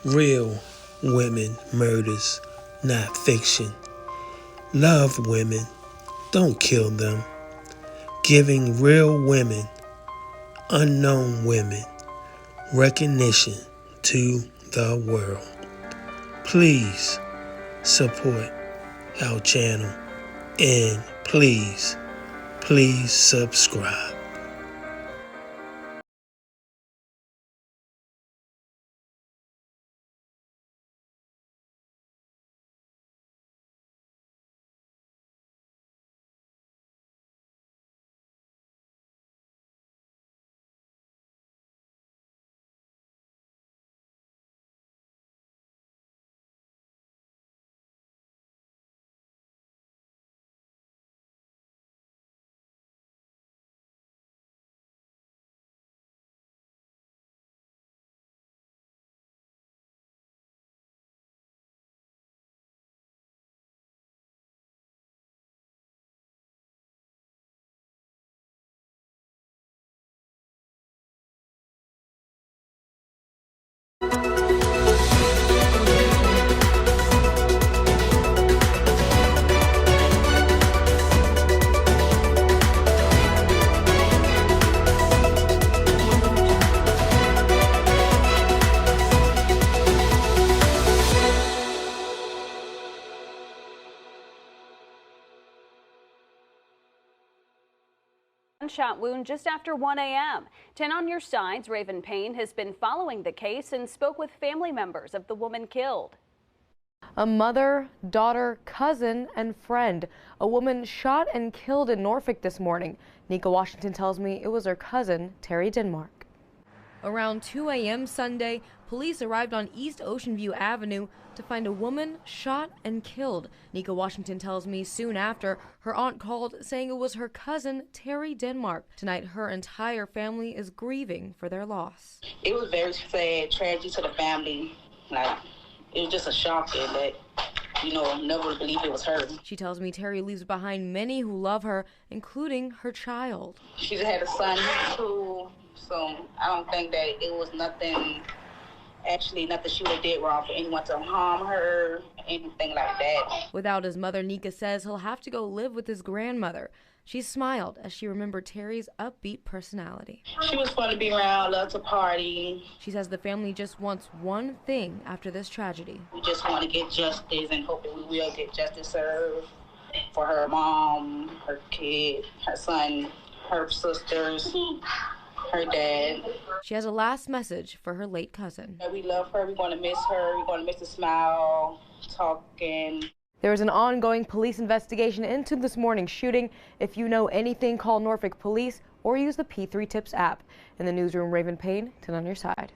Real women murders, not fiction. Love women, don't kill them. Giving real women, unknown women, recognition to the world. Please support our channel and please subscribe. Gunshot wound just after 1 a.m. 10 on your side's Raven Payne has been following the case and spoke with family members of the woman killed. A mother, daughter, cousin, and friend. A woman shot and killed in Norfolk this morning. Nika Washington tells me it was her cousin, Terri Denmark. Around 2 a.m. Sunday, police arrived on East Ocean View Avenue to find a woman shot and killed. Nika Washington tells me soon after, her aunt called saying it was her cousin, Terri Denmark. Tonight, her entire family is grieving for their loss. It was very sad, tragedy to the family. Like, it was just a shock that, never believed it was her. She tells me Terri leaves behind many who love her, including her child. She just had a son too, so I don't think that it was nothing she would have did wrong for anyone to harm her, anything like that. Without his mother, Nika says he'll have to go live with his grandmother. She smiled as she remembered Terry's upbeat personality. She was fun to be around, loved to party. She says the family just wants one thing after this tragedy. We just want to get justice and hope that we will get justice served for her mom, her kid, her son, her sisters, her dad. She has a last message for her late cousin. We love her. We're going to miss her. We're going to miss the smile, talking. There is an ongoing police investigation into this morning's shooting. If you know anything, call Norfolk Police or use the P3 Tips app. In the newsroom, Raven Payne, 10 on your side.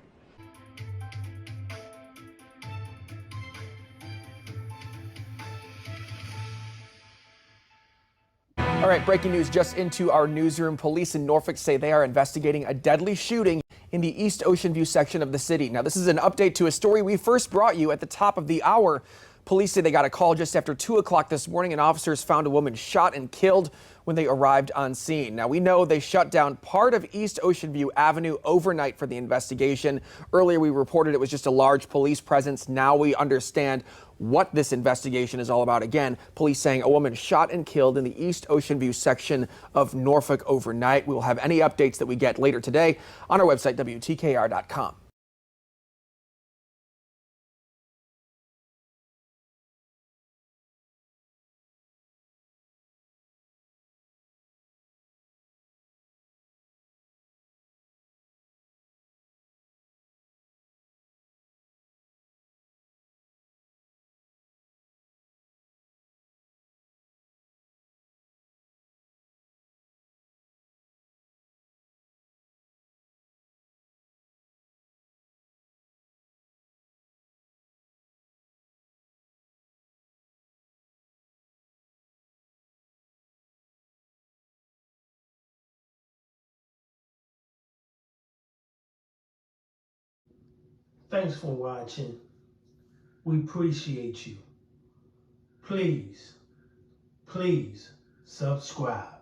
All right, breaking news just into our newsroom. Police in Norfolk say they are investigating a deadly shooting in the East Ocean View section of the city. Now, this is an update to a story we first brought you at the top of the hour. Police say they got a call just after 2 o'clock this morning, and officers found a woman shot and killed when they arrived on scene. Now, we know they shut down part of East Ocean View Avenue overnight for the investigation. Earlier, we reported it was just a large police presence. Now we understand what this investigation is all about. Again, police saying a woman shot and killed in the East Ocean View section of Norfolk overnight. We will have any updates that we get later today on our website, WTKR.com. Thanks for watching. We appreciate you. Please subscribe.